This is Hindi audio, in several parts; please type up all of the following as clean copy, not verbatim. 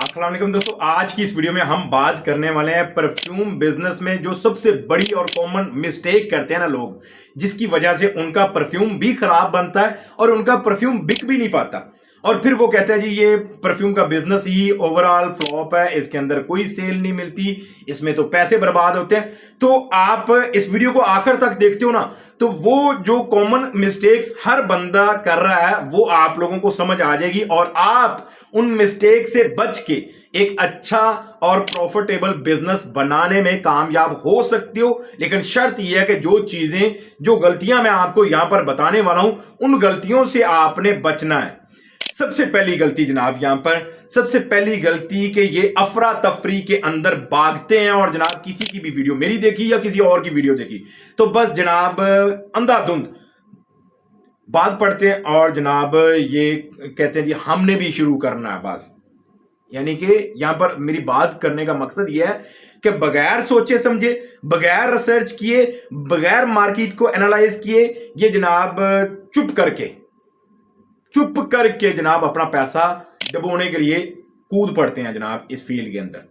अस्सलाम वालेकुम दोस्तों, आज की इस वीडियो में हम बात करने वाले हैं परफ्यूम बिजनेस में जो सबसे बड़ी और कॉमन मिस्टेक करते हैं ना लोग, जिसकी वजह से उनका परफ्यूम भी खराब बनता है और उनका परफ्यूम बिक भी नहीं पाता। और फिर वो कहते हैं जी ये परफ्यूम का बिजनेस ही ओवरऑल फ्लॉप है, इसके अंदर कोई सेल नहीं मिलती, इसमें तो पैसे बर्बाद होते हैं। तो आप इस वीडियो को आखिर तक देखते हो ना, तो वो जो कॉमन मिस्टेक्स हर बंदा कर रहा है वो आप लोगों को समझ आ जाएगी और आप उन मिस्टेक से बच के एक अच्छा और प्रॉफिटेबल बिजनेस बनाने में कामयाब हो सकते हो। लेकिन शर्त यह है कि जो चीजें, जो गलतियां मैं आपको यहां पर बताने वाला हूं, उन गलतियों से आपने बचना है। सबसे पहली गलती जनाब, यहां पर सबसे पहली गलती कि ये अफरा तफरी के अंदर भागते हैं और जनाब किसी की भी वीडियो मेरी देखी या किसी और की वीडियो देखी तो बस जनाब अंधाधुंध भाग पड़ते हैं और जनाब ये कहते हैं जी हमने भी शुरू करना है बस। यानी कि यहां पर मेरी बात करने का मकसद यह है कि बगैर सोचे समझे, बगैर रिसर्च किए, बगैर मार्केट को एनालाइज किए ये जनाब चुप करके जनाब अपना पैसा डुबोने के लिए कूद पड़ते हैं जनाब इस फील्ड के अंदर।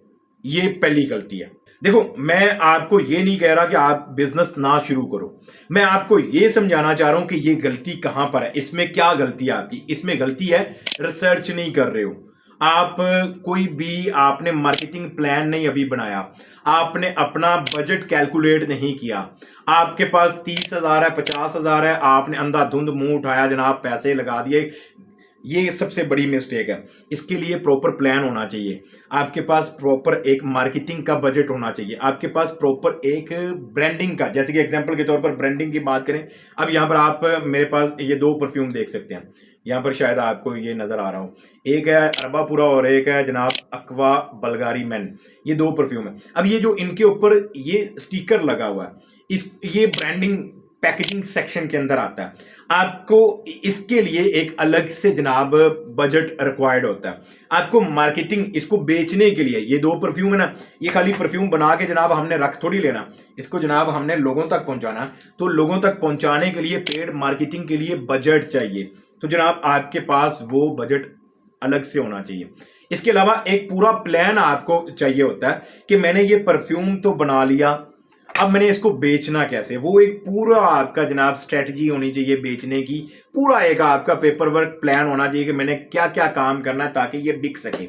ये पहली गलती है। देखो, मैं आपको ये नहीं कह रहा कि आप बिजनेस ना शुरू करो, मैं आपको ये समझाना चाह रहा हूं कि ये गलती कहां पर है, इसमें क्या गलती है आपकी। इसमें गलती है रिसर्च नहीं कर रहे हो आप, कोई भी आपने मार्केटिंग प्लान नहीं अभी बनाया, आपने अपना बजट कैलकुलेट नहीं किया, आपके पास 30,000 है, 50,000 है, आपने अंधाधुंध मुंह उठाया जनाब, पैसे लगा दिए। ये सबसे बड़ी मिस्टेक है। इसके लिए प्रॉपर प्लान होना चाहिए, आपके पास प्रॉपर एक मार्केटिंग का बजट होना चाहिए, आपके पास प्रॉपर एक ब्रांडिंग का, जैसे कि एग्जांपल के तौर पर ब्रांडिंग की बात करें। अब यहाँ पर आप मेरे पास ये दो परफ्यूम देख सकते हैं, यहाँ पर शायद आपको ये नज़र आ रहा हो, एक है अरबापुरा और एक है जनाब एक्वा बल्गारी मैन। ये दो परफ्यूम है। अब ये जो इनके ऊपर ये स्टिकर लगा हुआ है, ये ब्रांडिंग पैकेजिंग सेक्शन के अंदर आता है। आपको इसके लिए एक अलग से जनाब बजट रिक्वायर्ड होता है। आपको मार्केटिंग, इसको बेचने के लिए, ये दो परफ्यूम है ना, ये खाली परफ्यूम बना के जनाब हमने रख थोड़ी लेना, इसको जनाब हमने लोगों तक पहुंचाना। तो लोगों तक पहुंचाने के लिए पेड मार्केटिंग के लिए बजट चाहिए, तो जनाब आपके पास वो बजट अलग से होना चाहिए। इसके अलावा एक पूरा प्लान आपको चाहिए होता है कि मैंने ये परफ्यूम तो बना लिया, अब मैंने इसको बेचना कैसे, वो एक पूरा आपका जनाब स्ट्रेटजी होनी चाहिए बेचने की, पूरा एक आपका पेपर वर्क प्लान होना चाहिए कि मैंने क्या क्या काम करना है ताकि ये बिक सके।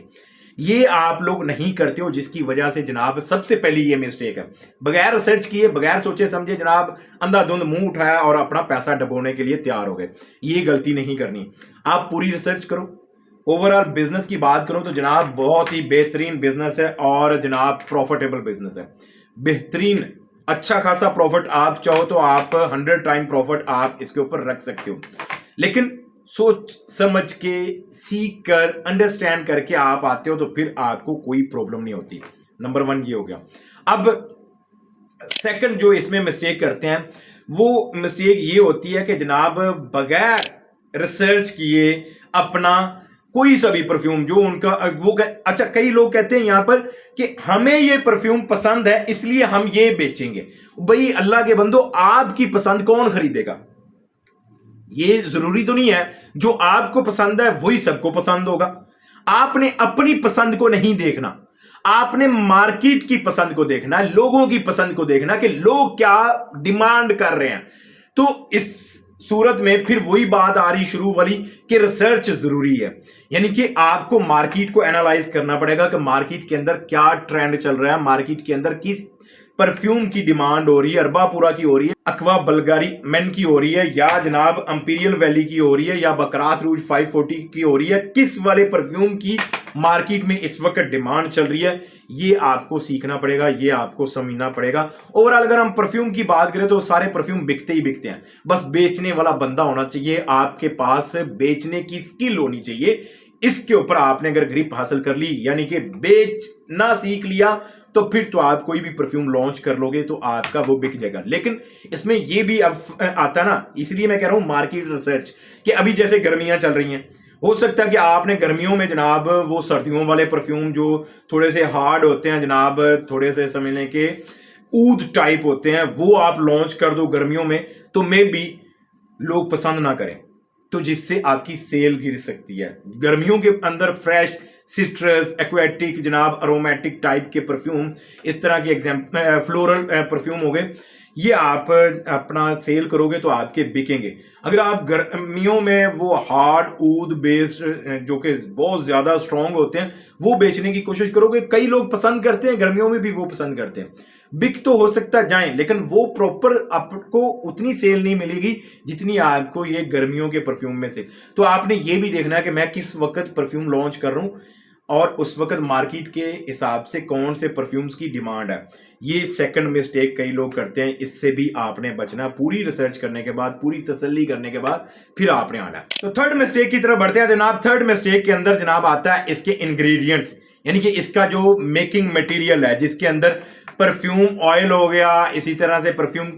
ये आप लोग नहीं करते हो, जिसकी वजह से जनाब सबसे पहली ये मिस्टेक है। बगैर रिसर्च किए, बगैर सोचे समझे जनाब अंधाधुंध मुंह उठाया और अपना पैसा डुबोने के लिए तैयार हो गए। ये गलती नहीं करनी, आप पूरी रिसर्च करो। ओवरऑल बिजनेस की बात करो तो जनाब बहुत ही बेहतरीन बिजनेस है और जनाब प्रॉफिटेबल बिजनेस है। बेहतरीन अच्छा खासा प्रॉफिट, आप चाहो तो आप 100 टाइम प्रॉफिट आप इसके ऊपर रख सकते हो। लेकिन सोच समझ के, सीख कर, अंडरस्टैंड करके आप आते हो तो फिर आपको कोई प्रॉब्लम नहीं होती। नंबर 1 ये हो गया। अब सेकंड जो इसमें मिस्टेक करते हैं वो मिस्टेक ये होती है कि जनाब बगैर रिसर्च किए अपना कोई सा भी परफ्यूम जो उनका वो अच्छा, कई लोग कहते हैं यहां पर कि हमें ये परफ्यूम पसंद है इसलिए हम ये बेचेंगे। भाई अल्लाह के बंदो, आपकी पसंद कौन खरीदेगा? ये जरूरी तो नहीं है जो आपको पसंद है वही सबको पसंद होगा। आपने अपनी पसंद को नहीं देखना, आपने मार्केट की पसंद को देखना है, लोगों की पसंद को देखना कि लोग क्या डिमांड कर रहे हैं। तो इस सूरत में फिर वही बात आ रही शुरू वाली कि रिसर्च जरूरी है। यानी कि आपको मार्केट को एनालाइज करना पड़ेगा कि मार्केट के अंदर क्या ट्रेंड चल रहा है, मार्केट के अंदर किस परफ्यूम की डिमांड हो रही है, अरबापुरा की हो रही है, एक्वा बल्गारी मैन की हो रही है, या जनाब इंपीरियल वैली की हो रही है, या बकरात रूज 540 की हो रही है। किस वाले परफ्यूम की मार्केट में इस वक्त डिमांड चल रही है, ये आपको सीखना पड़ेगा, ये आपको समझना पड़ेगा। ओवरऑल अगर हम परफ्यूम की बात करें तो सारे परफ्यूम बिकते ही बिकते हैं, बस बेचने वाला बंदा होना चाहिए, आपके पास बेचने की स्किल होनी चाहिए। इसके ऊपर आपने अगर ग्रिप हासिल कर ली, यानी कि बेचना सीख लिया, तो फिर तो आप कोई भी परफ्यूम लॉन्च कर लोगे तो आपका वो बिक जाएगा। लेकिन इसमें ये भी अब आता ना, इसलिए मैं कह रहा हूं मार्केट रिसर्च, कि अभी जैसे गर्मियां चल रही हैं, हो सकता है कि आपने गर्मियों में जनाब वो सर्दियों वाले परफ्यूम जो थोड़े से हार्ड होते हैं जनाब, थोड़े से समझने के ऊद टाइप होते हैं, वो आप लॉन्च कर दो गर्मियों में, तो मे भी लोग पसंद ना करें, तो जिससे आपकी सेल गिर सकती है। गर्मियों के अंदर फ्रेश सिट्रस, एक्वेटिक जनाब, अरोमेटिक टाइप के परफ्यूम, इस तरह के एग्जाम्पल फ्लोरल परफ्यूम हो गए, ये आप अपना सेल करोगे तो आपके बिकेंगे। अगर आप गर्मियों में वो हार्ड ऊद बेस्ड जो कि बहुत ज़्यादा स्ट्रॉन्ग होते हैं वो बेचने की कोशिश करोगे, कई लोग पसंद करते हैं, गर्मियों में भी वो पसंद करते हैं, बिक तो हो सकता जाए लेकिन वो प्रॉपर आपको उतनी सेल नहीं मिलेगी जितनी आपको ये गर्मियों के परफ्यूम में से। तो आपने ये भी देखना है कि मैं किस वक्त परफ्यूम लॉन्च कर रहा हूँ और उस वक्त मार्केट के हिसाब से कौन से परफ्यूम्स की डिमांड है। ये सेकंड मिस्टेक कई लोग करते हैं, इससे भी आपने बचना। पूरी रिसर्च करने के बाद, पूरी तसल्ली करने के बाद फिर आपने आना। तो थर्ड मिस्टेक की तरफ बढ़ते हैं जनाब। थर्ड मिस्टेक के अंदर जनाब आता है इसके इंग्रेडिएंट्स, यानी कि इसका जो मेकिंग मटेरियल है, जिसके अंदर परफ्यूम ऑयल हो गया, इसी तरह से परफ्यूम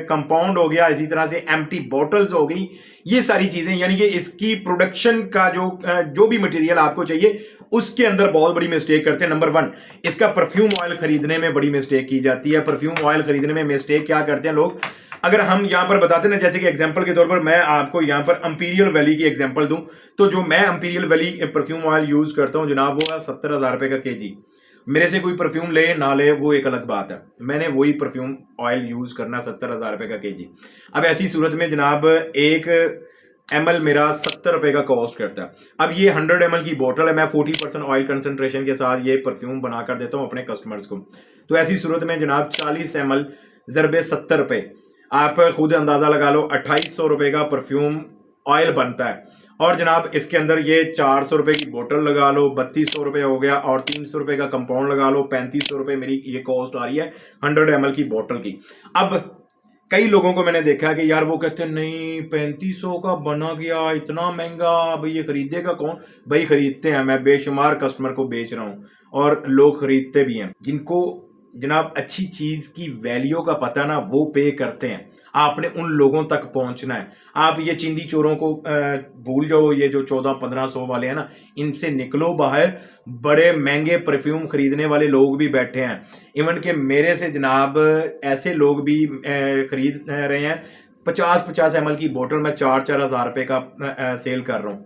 कंपाउंड हो गया, इसी तरह से एम्प्टी बॉटल्स हो गई, ये सारी चीजें, यानी कि इसकी प्रोडक्शन का जो भी मटेरियल आपको चाहिए उसके अंदर बहुत बड़ी मिस्टेक करते हैं। नंबर 1, इसका परफ्यूम ऑयल खरीदने में बड़ी मिस्टेक की जाती है। परफ्यूम ऑयल खरीदने में मिस्टेक क्या करते हैं लोग, अगर हम यहां पर बताते ना, जैसे कि एग्जांपल के तौर पर मैं आपको यहां पर इंपीरियल वैली की एग्जांपल दूं, तो जो मैं imperial valley perfume oil use करता हूं जनाब, वो है 70,000 रुपए का केजी। मेरे से कोई परफ्यूम ले ना ले वो एक अलग बात है, मैंने वही परफ्यूम ऑयल यूज करना 70,000 रुपए का केजी। अब ऐसी सूरत में जनाब 1 ml मेरा 70 रुपए का कॉस्ट करता है। अब ये 100 ml की बोतल है, मैं 40% ऑयल कंसंट्रेशन के साथ ये परफ्यूम बना कर देता हूँ अपने कस्टमर्स को। तो ऐसी सूरत में जनाब 40 ml ज़रबे 70 रुपए, आप खुद अंदाजा लगा लो 2800 रुपए का परफ्यूम ऑयल बनता है। और जनाब इसके अंदर ये 400 रुपए की बोतल लगा लो, 3200 रुपए हो गया, और 300 रुपए का कंपाउंड लगा लो, 3500 रुपए मेरी ये कॉस्ट आ रही है 100 ml की बोतल की। अब कई लोगों को मैंने देखा कि यार वो कहते हैं नहीं 3500 का बना गया, इतना महंगा, भाई ये खरीदेगा कौन? भाई खरीदते हैं, मैं बेशुमार कस्टमर को बेच रहा हूँ और लोग खरीदते भी हैं। जिनको जनाब अच्छी चीज की वैल्यू का पता ना, वो पे करते हैं। आपने उन लोगों तक पहुंचना है। आप ये चिंदी चोरों को भूल जाओ, ये जो 1400-1500 वाले हैं ना, इनसे निकलो बाहर। बड़े महंगे परफ्यूम खरीदने वाले लोग भी बैठे हैं, इवन के मेरे से जनाब ऐसे लोग भी खरीद रहे हैं। 50-50 ml की बोतल मैं 4-4 हज़ार रुपए का सेल कर रहा हूँ।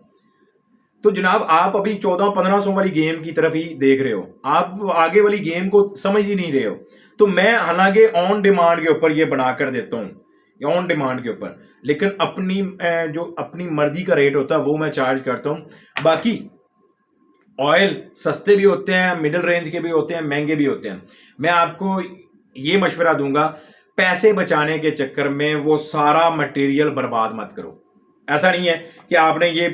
तो जनाब आप अभी 1400-1500 वाली गेम की तरफ ही देख रहे हो, आप आगे वाली गेम को समझ ही नहीं रहे हो। तो मैं हालांकि ऑन डिमांड के ऊपर ये बना कर देता हूँ, ऑन डिमांड के ऊपर, लेकिन अपनी जो अपनी मर्जी का रेट होता है वो मैं चार्ज करता हूँ। बाकी ऑयल सस्ते भी होते हैं, मिडिल रेंज के भी होते हैं, महंगे भी होते हैं। मैं आपको ये मशवरा दूंगा, पैसे बचाने के चक्कर में वो सारा मटेरियल बर्बाद मत करो। ऐसा नहीं है कि आपने ये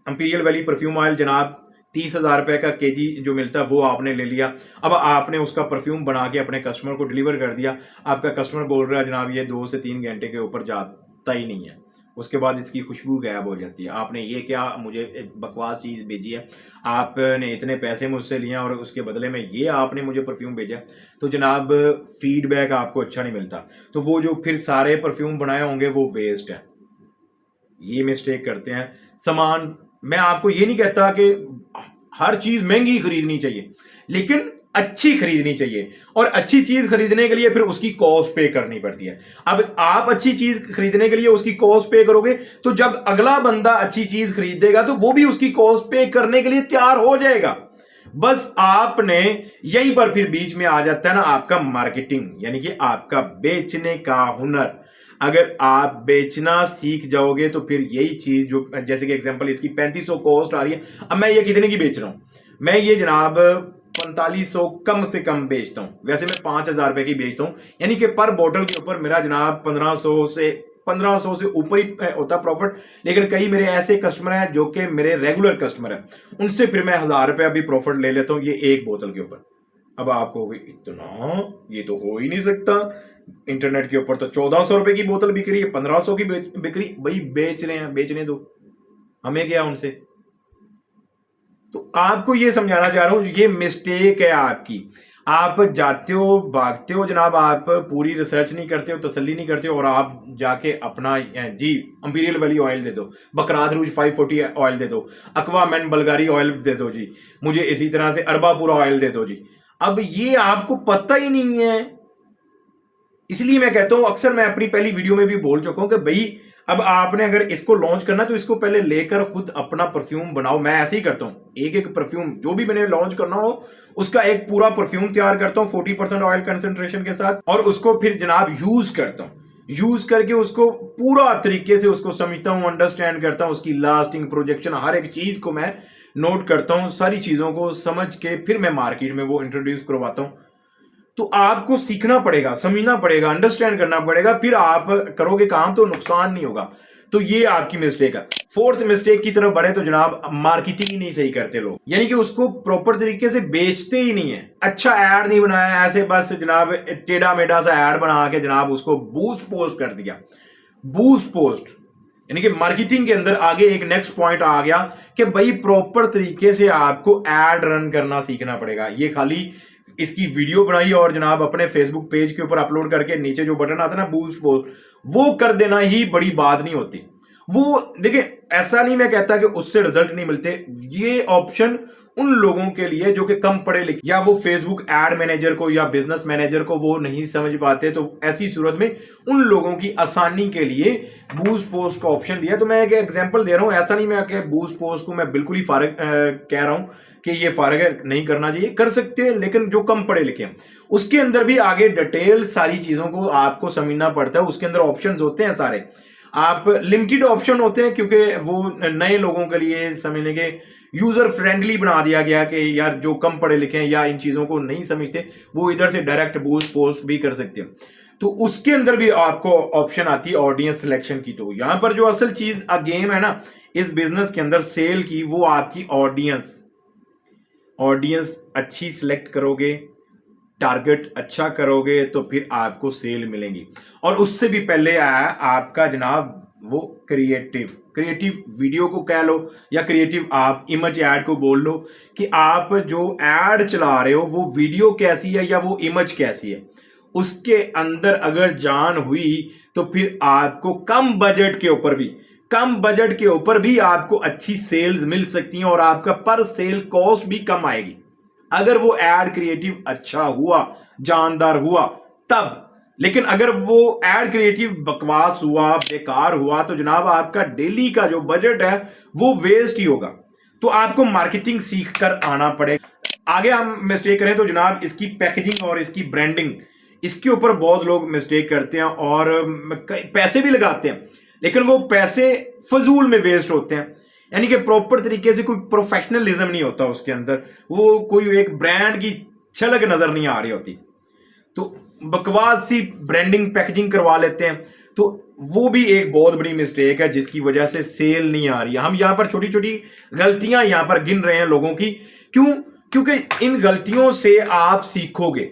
इंपीरियल वैली परफ्यूम ऑयल जनाब 30,000 रुपए का केजी जो मिलता है वो आपने ले लिया, अब आपने उसका परफ्यूम बना के अपने कस्टमर को डिलीवर कर दिया। आपका कस्टमर बोल रहा है जनाब ये 2 से 3 घंटे के ऊपर जाता ही नहीं है, उसके बाद इसकी खुशबू गायब हो जाती है। आपने ये क्या मुझे एक बकवास चीज़ भेजी है, आपने इतने पैसे मुझसे लिए और उसके बदले में ये आपने मुझे परफ्यूम भेजा, तो जनाब फीडबैक आपको अच्छा नहीं मिलता। तो वो जो फिर सारे परफ्यूम बनाए होंगे वो वेस्ट है। ये मिस्टेक करते हैं। सामान, मैं आपको ये नहीं कहता कि हर चीज महंगी खरीदनी चाहिए, लेकिन अच्छी खरीदनी चाहिए, और अच्छी चीज खरीदने के लिए फिर उसकी कॉस्ट पे करनी पड़ती है। अब आप अच्छी चीज खरीदने के लिए उसकी कॉस्ट पे करोगे, तो जब अगला बंदा अच्छी चीज खरीदेगा तो वो भी उसकी कॉस्ट पे करने के लिए तैयार हो जाएगा। बस आपने यहीं पर फिर बीच में आ जाता है ना आपका मार्केटिंग, यानी कि आपका बेचने का हुनर। अगर आप बेचना सीख जाओगे तो फिर यही चीज जो, जैसे कि एग्जांपल इसकी 3500 कॉस्ट आ रही है, अब मैं ये कितने की बेच रहा हूं? मैं ये जनाब 4500 कम से कम बेचता हूं, वैसे मैं 5,000 रुपए की बेचता हूं, यानी कि पर बोतल के ऊपर मेरा जनाब 1500 से ऊपर ही होता प्रॉफिट। लेकिन कई मेरे ऐसे कस्टमर हैं जो कि मेरे रेगुलर कस्टमर हैं, उनसे फिर मैं 1000 रुपया भी प्रॉफिट ले लेता हूं ये एक बोतल के ऊपर। अब आपको इतना, ये तो हो ही नहीं सकता, इंटरनेट के ऊपर तो 1400 रुपए की बोतल बिक रही है, 1500 की बिक रही। भाई बेच रहे हैं, बेचने दो, हमें क्या उनसे। तो आपको ये समझाना चाह रहा हूं, ये मिस्टेक है आपकी। आप जाते हो, भागते हो जनाब, आप पूरी रिसर्च नहीं करते हो, तसल्ली नहीं करते हो, और आप जाके अपना जी इंपीरियल वैली ऑयल दे दो, बकरात रूज 540 ऑयल दे दो, अक्वामैन बल्गारी ऑयल दे दो जी, मुझे इसी तरह से अरबापुरा ऑयल दे दो जी। अब ये आपको पता ही नहीं है, इसलिए मैं कहता हूं, अक्सर मैं अपनी पहली वीडियो में भी बोल चुका हूं कि भाई अब आपने अगर इसको लॉन्च करना तो इसको पहले लेकर खुद अपना परफ्यूम बनाओ। मैं ऐसे ही करता हूँ, एक एक परफ्यूम जो भी मैंने लॉन्च करना हो उसका एक पूरा परफ्यूम तैयार करता हूँ 40% ऑयल कंसेंट्रेशन के साथ, और उसको फिर जनाब यूज करता हूँ। यूज करके उसको पूरा तरीके से उसको समझता हूँ, अंडरस्टैंड करता हूँ, उसकी लास्टिंग, प्रोजेक्शन, हर एक चीज को मैं नोट करता हूँ। सारी चीजों को समझ के फिर मैं मार्केट में वो इंट्रोड्यूस करवाता हूँ। तो आपको सीखना पड़ेगा, समझना पड़ेगा, अंडरस्टैंड करना पड़ेगा, फिर आप करोगे काम तो नुकसान नहीं होगा। तो ये आपकी मिस्टेक है। फोर्थ मिस्टेक की तरफ बढ़े तो जनाब मार्केटिंग ही नहीं सही करते लोग, यानी कि उसको प्रॉपर तरीके से बेचते ही नहीं है। अच्छा ऐड नहीं बनाया, ऐसे बस जनाब टेढ़ा मेढ़ा सा ऐड बना के जनाब उसको बूस्ट पोस्ट कर दिया। बूस्ट पोस्ट यानी कि मार्केटिंग के अंदर आगे एक नेक्स्ट पॉइंट आ गया कि भाई प्रॉपर तरीके से आपको एड रन करना सीखना पड़ेगा। ये खाली इसकी वीडियो बनाई और जनाब अपने फेसबुक पेज के ऊपर अपलोड करके नीचे जो बटन आता है ना बूस्ट पोस्ट, वो कर देना ही बड़ी बात नहीं होती। वो देखिए, ऐसा नहीं मैं कहता कि उससे रिजल्ट नहीं मिलते। ये ऑप्शन उन लोगों के लिए जो कि कम पढ़े लिखे या वो फेसबुक एड मैनेजर को या बिजनेस मैनेजर को वो नहीं समझ पाते, तो ऐसी सूरत में उन लोगों की आसानी के लिए बूस्ट पोस्ट का ऑप्शन दिया। तो मैं एक एग्जांपल दे रहा हूं, ऐसा नहीं मैं कि बूस्ट पोस्ट को मैं बिल्कुल ही फारग कह रहा हूं कि ये फारग है, नहीं करना चाहिए, कर सकते हैं, लेकिन जो कम पढ़े लिखे हैं उसके अंदर भी आगे डिटेल सारी चीजों को आपको समझना पड़ता है। उसके अंदर ऑप्शंस होते हैं सारे, आप लिमिटेड ऑप्शन होते हैं क्योंकि वो नए लोगों के लिए समझने के यूजर फ्रेंडली बना दिया गया कि यार जो कम पढ़े लिखे हैं या इन चीजों को नहीं समझते वो इधर से डायरेक्ट बूस्ट पोस्ट भी कर सकते हैं। तो उसके अंदर भी आपको ऑप्शन आती है ऑडियंस सिलेक्शन की। तो यहां पर जो असल चीज गेम है ना इस बिजनेस के अंदर सेल की, वो आपकी ऑडियंस अच्छी सिलेक्ट करोगे, टारगेट अच्छा करोगे तो फिर आपको सेल मिलेंगी। और उससे भी पहले आया आपका जनाब वो क्रिएटिव वीडियो को कह लो या क्रिएटिव आप इमेज ऐड को बोल लो कि आप जो ऐड चला रहे हो वो वीडियो कैसी है या वो इमेज कैसी है। उसके अंदर अगर जान हुई तो फिर आपको कम बजट के ऊपर भी आपको अच्छी सेल्स मिल सकती हैं और आपका पर सेल कॉस्ट भी कम आएगी अगर वो एड क्रिएटिव अच्छा हुआ, जानदार हुआ तब। लेकिन अगर वो एड क्रिएटिव बकवास हुआ, बेकार हुआ, तो जनाब आपका डेली का जो बजट है वो वेस्ट ही होगा। तो आपको मार्केटिंग सीख कर आना पड़ेगा। आगे हम मिस्टेक करें तो जनाब इसकी पैकेजिंग और इसकी ब्रांडिंग, इसके ऊपर बहुत लोग मिस्टेक करते हैं और पैसे भी लगाते हैं, लेकिन वो पैसे फजूल में वेस्ट होते हैं। यानी कि प्रॉपर तरीके से कोई प्रोफेशनलिज्म नहीं होता उसके अंदर, वो कोई एक ब्रांड की झलक नजर नहीं आ रही होती। तो बकवास सी ब्रांडिंग पैकेजिंग करवा लेते हैं, तो वो भी एक बहुत बड़ी मिस्टेक है जिसकी वजह से सेल नहीं आ रही है। हम यहाँ पर छोटी छोटी गलतियां यहाँ पर गिन रहे हैं लोगों की, क्योंकि इन गलतियों से आप सीखोगे।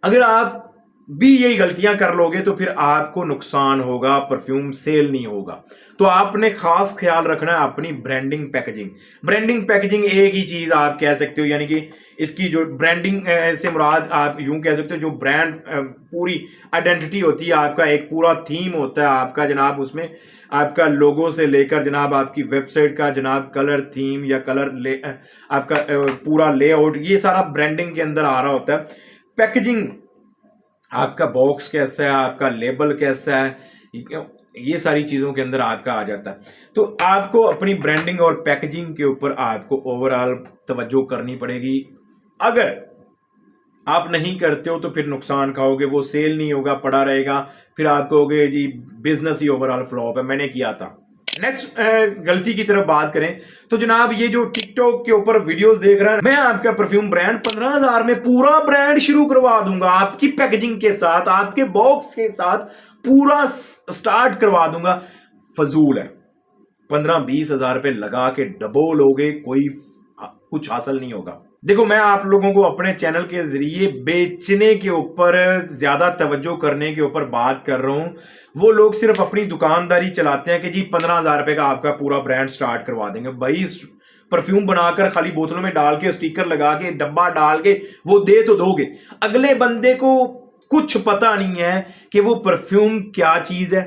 अगर आप भी यही गलतियां कर लोगे तो फिर आपको नुकसान होगा, परफ्यूम सेल नहीं होगा। तो आपने खास ख्याल रखना है अपनी ब्रांडिंग पैकेजिंग एक ही चीज आप कह सकते हो, यानी कि इसकी जो ब्रांडिंग से मुराद आप यूं कह सकते हो जो ब्रांड पूरी आइडेंटिटी होती है, आपका एक पूरा थीम होता है आपका जनाब, उसमें आपका लोगो से लेकर जनाब आपकी वेबसाइट का जनाब कलर थीम या आपका पूरा लेआउट, ये सारा ब्रांडिंग के अंदर आ रहा होता है। पैकेजिंग, आपका बॉक्स कैसा है, आपका लेबल कैसा है, ये सारी चीज़ों के अंदर आपका आ जाता है। तो आपको अपनी ब्रांडिंग और पैकेजिंग के ऊपर आपको ओवरऑल तवज्जो करनी पड़ेगी। अगर आप नहीं करते हो तो फिर नुकसान खाओगे, वो सेल नहीं होगा, पड़ा रहेगा, फिर आप कहोगे जी बिजनेस ही ओवरऑल फ्लॉप है, मैंने किया था। नेक्स्ट गलती की तरफ बात करें तो जनाब ये जो टिकटॉक के ऊपर वीडियोस देख रहा है, मैं आपका परफ्यूम ब्रांड 15,000 में पूरा ब्रांड शुरू करवा दूंगा, आपकी पैकेजिंग के साथ, आपके बॉक्स के साथ पूरा स्टार्ट करवा दूंगा। फजूल है। 15-20 हजार रुपए लगा के डबोलोगे, कोई कुछ हासिल नहीं होगा। देखो, मैं आप लोगों को अपने चैनल के जरिए बेचने के ऊपर ज्यादा तवज्जो करने के ऊपर बात कर रहा हूं। वो लोग सिर्फ अपनी दुकानदारी चलाते हैं कि जी 15,000 रुपए का आपका पूरा ब्रांड स्टार्ट करवा देंगे। भाई परफ्यूम बनाकर खाली बोतलों में डाल के, स्टिकर लगा के, डब्बा डाल के वो दे तो दोगे, अगले बंदे को कुछ पता नहीं है कि वो परफ्यूम क्या चीज है,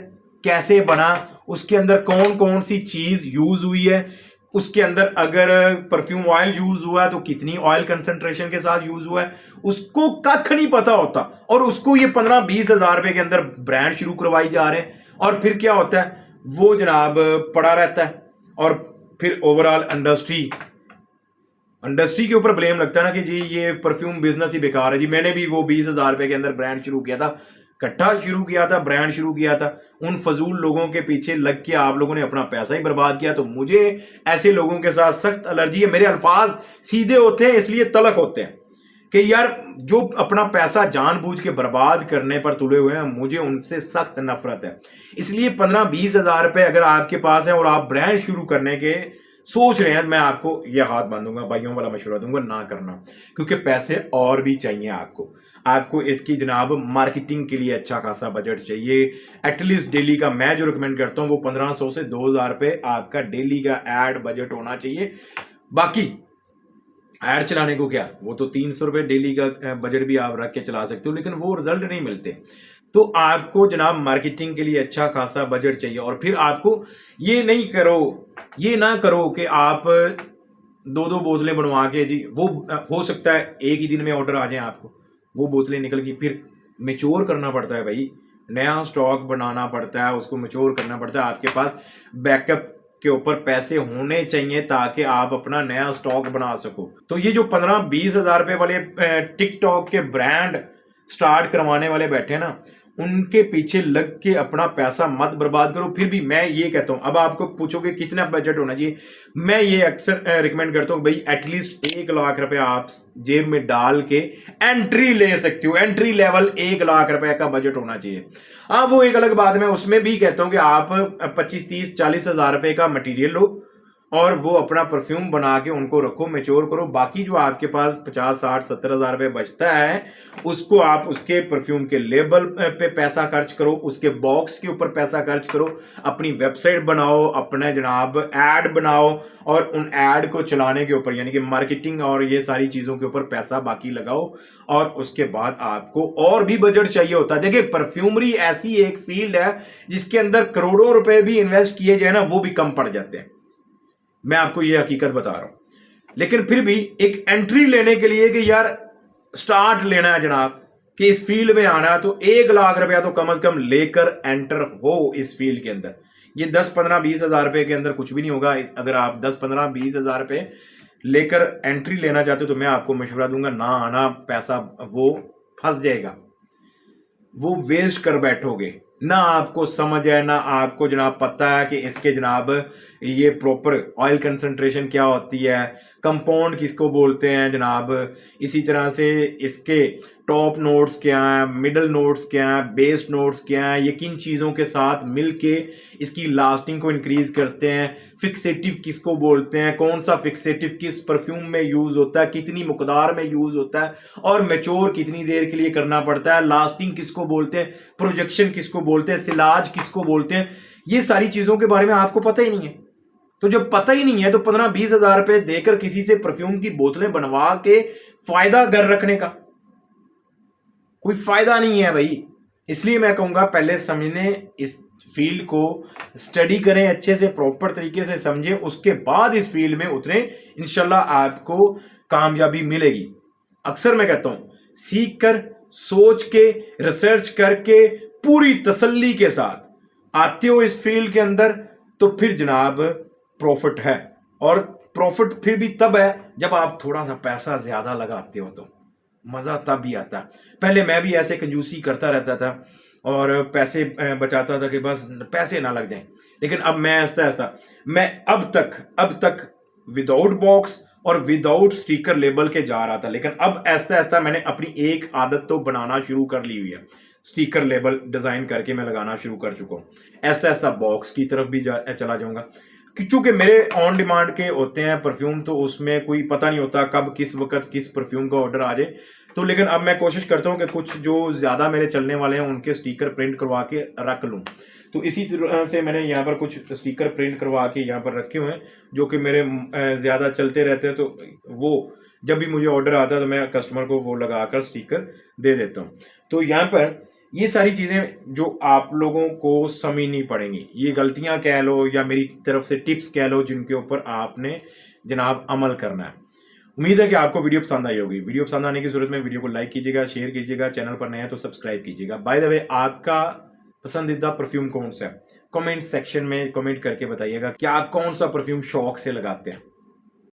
कैसे बना, उसके अंदर कौन कौन सी चीज यूज हुई है, उसके अंदर अगर परफ्यूम ऑयल यूज हुआ है तो कितनी ऑयल कंसंट्रेशन के साथ यूज हुआ है, उसको कख नहीं पता होता। और उसको ये 15-20 हजार रुपए के अंदर ब्रांड शुरू करवाई जा रहे हैं। और फिर क्या होता है, वो जनाब पड़ा रहता है और फिर ओवरऑल इंडस्ट्री के ऊपर ब्लेम लगता है ना कि जी ये परफ्यूम बिजनेस ही बेकार है जी। मैंने भी वो 20,000 रुपए के अंदर ब्रांड शुरू किया था, इकट्ठा शुरू किया था, ब्रांड शुरू किया था, उन फजूल लोगों के पीछे लग के आप लोगों ने अपना पैसा ही बर्बाद किया। तो मुझे ऐसे लोगों के साथ सख्त एलर्जी है। मेरे अल्फाज सीधे होते हैं इसलिए तलख होते हैं कि यार जो अपना पैसा जानबूझ के बर्बाद करने पर तुले हुए हैं, मुझे उनसे सख्त नफरत है। इसलिए 15-20 हज़ार रुपए अगर आपके पास है और आप ब्रांड शुरू करने के सोच रहे हैं, मैं आपको यह हाथ बांधूंगा, भाइयों वाला मशवरा दूंगा, ना करना। क्योंकि पैसे और भी चाहिए आपको इसकी जनाब मार्केटिंग के लिए अच्छा खासा बजट चाहिए। एटलीस्ट डेली का मैं जो रिकमेंड करता हूँ वो 1500 से 2000 रुपए आपका डेली का एड बजट होना चाहिए। बाकी एड चलाने को क्या, वो तो 300 रुपए डेली का बजट भी आप रख के चला सकते हो, लेकिन वो रिजल्ट नहीं मिलते। तो आपको जनाब मार्केटिंग के लिए अच्छा खासा बजट चाहिए। और फिर आपको ये ना करो कि आप 2-2 बोतलें बनवा के जी, वो हो सकता है एक ही दिन में ऑर्डर आ जाए आपको, वो बोतलें निकल गई, फिर मेच्योर करना पड़ता है भाई, नया स्टॉक बनाना पड़ता है, उसको मेच्योर करना पड़ता है। आपके पास बैकअप के ऊपर पैसे होने चाहिए ताकि आप अपना नया स्टॉक बना सको। तो ये जो 15-20 हज़ार रुपए वाले टिकटॉक के ब्रांड स्टार्ट करवाने वाले बैठे हैं ना, उनके पीछे लग के अपना पैसा मत बर्बाद करो। फिर भी मैं ये कहता हूं, अब आपको पूछोगे कितना बजट होना चाहिए, मैं ये अक्सर रिकमेंड करता हूं भाई एटलीस्ट 1 लाख रुपए आप जेब में डाल के एंट्री ले सकते हो। एंट्री लेवल 1 लाख रुपए का बजट होना चाहिए। हाँ, वो एक अलग बात, मैं उसमें भी कहता हूं कि आप 25-30-40 हज़ार रुपए का मटेरियल लो और वो अपना परफ्यूम बना के उनको रखो, मेच्योर करो। बाकी जो आपके पास 50-60-70 हज़ार रुपए बचता है, उसको आप उसके परफ्यूम के लेबल पे पैसा खर्च करो, उसके बॉक्स के ऊपर पैसा खर्च करो, अपनी वेबसाइट बनाओ, अपने जनाब ऐड बनाओ और उन ऐड को चलाने के ऊपर यानी कि मार्केटिंग और ये सारी चीज़ों के ऊपर पैसा बाकी लगाओ। और उसके बाद आपको और भी बजट चाहिए होता है। देखिए, परफ्यूमरी ऐसी एक फील्ड है जिसके अंदर करोड़ों रुपए भी इन्वेस्ट किए जाए ना, वो भी कम पड़ जाते हैं। मैं आपको ये हकीकत बता रहा हूं। लेकिन फिर भी एक एंट्री लेने के लिए कि यार स्टार्ट लेना है जनाब, कि इस फील्ड में आना है, तो 1 लाख रुपया तो कम से कम लेकर एंटर हो इस फील्ड के अंदर। ये 10-15-20 हज़ार रुपए के अंदर कुछ भी नहीं होगा। अगर आप 10-15-20 हज़ार रुपए लेकर एंट्री लेना चाहते हो तो मैं आपको मशवरा दूंगा, ना आना, पैसा वो फंस जाएगा, वो वेस्ट कर बैठोगे। ना आपको समझ है, ना आपको जनाब पता है कि इसके जनाब ये प्रॉपर ऑयल कंसंट्रेशन क्या होती है, कंपाउंड किसको बोलते हैं जनाब, इसी तरह से इसके टॉप नोट्स क्या हैं, मिडल नोट्स क्या हैं, बेस नोट्स क्या हैं, ये किन चीज़ों के साथ मिलके इसकी लास्टिंग को इंक्रीज करते हैं, फिक्सेटिव किसको बोलते हैं, कौन सा फिक्सेटिव किस परफ्यूम में यूज़ होता है, कितनी मकदार में यूज़ होता है और मैच्योर कितनी देर के लिए करना पड़ता है, लास्टिंग किसको बोलते हैं, प्रोजेक्शन किसको बोलते हैं, सिलाज किसको बोलते हैं, ये सारी चीज़ों के बारे में आपको पता ही नहीं है। तो जब पता ही नहीं है तो 15-20 हज़ार रुपए देकर किसी से परफ्यूम की बोतलें बनवा के फायदा घर रखने का कोई फायदा नहीं है भाई। इसलिए मैं कहूँगा पहले समझने, इस फील्ड को स्टडी करें, अच्छे से प्रॉपर तरीके से समझें, उसके बाद इस फील्ड में उतरें, इंशाल्लाह आपको कामयाबी मिलेगी। अक्सर मैं कहता हूँ सीख कर, सोच के, रिसर्च करके, पूरी तसल्ली के साथ आते हो इस फील्ड के अंदर तो फिर जनाब प्रॉफिट है। और प्रॉफिट फिर भी तब है जब आप थोड़ा सा पैसा ज्यादा लगाते हो, तो मजा तब भी आता है। पहले मैं भी ऐसे कंजूसी करता रहता था और पैसे बचाता था कि बस पैसे ना लग जाएं, लेकिन अब मैं ऐसा मैं अब तक विदाउट बॉक्स और विदाउट स्टिकर लेबल के जा रहा था, लेकिन अब ऐसा मैंने अपनी एक आदत तो बनाना शुरू कर ली हुई है। स्टिकर लेबल डिजाइन करके मैं लगाना शुरू कर चुका हूँ। ऐसा बॉक्स की तरफ भी चला जाऊंगा, क्योंकि मेरे ऑन डिमांड के होते हैं परफ्यूम, तो उसमें कोई पता नहीं होता कब किस वक्त किस परफ्यूम का ऑर्डर आ जाए। तो लेकिन अब मैं कोशिश करता हूँ कि कुछ जो ज़्यादा मेरे चलने वाले हैं उनके स्टिकर प्रिंट करवा के रख लूँ। तो इसी तरह से मैंने यहाँ पर कुछ स्टिकर प्रिंट करवा के यहाँ पर रखे हुए हैं जो कि मेरे ज़्यादा चलते रहते हैं। तो वो जब भी मुझे ऑर्डर आता है तो मैं कस्टमर को वो लगाकर स्टिकर दे देता हूँ। तो यहाँ पर ये सारी चीज़ें जो आप लोगों को समझनी पड़ेंगी, ये गलतियाँ कह लो या मेरी तरफ से टिप्स कह लो, जिनके ऊपर आपने जनाब अमल करना है। उम्मीद है कि आपको वीडियो पसंद आई होगी। वीडियो पसंद आने की सूरत में वीडियो को लाइक कीजिएगा, शेयर कीजिएगा, चैनल पर नए हैं तो सब्सक्राइब कीजिएगा। बाय द वे, आपका पसंदीदा परफ्यूम कौन सा है कमेंट सेक्शन में कमेंट करके बताइएगा कि आप कौन सा परफ्यूम शौक से लगाते हैं।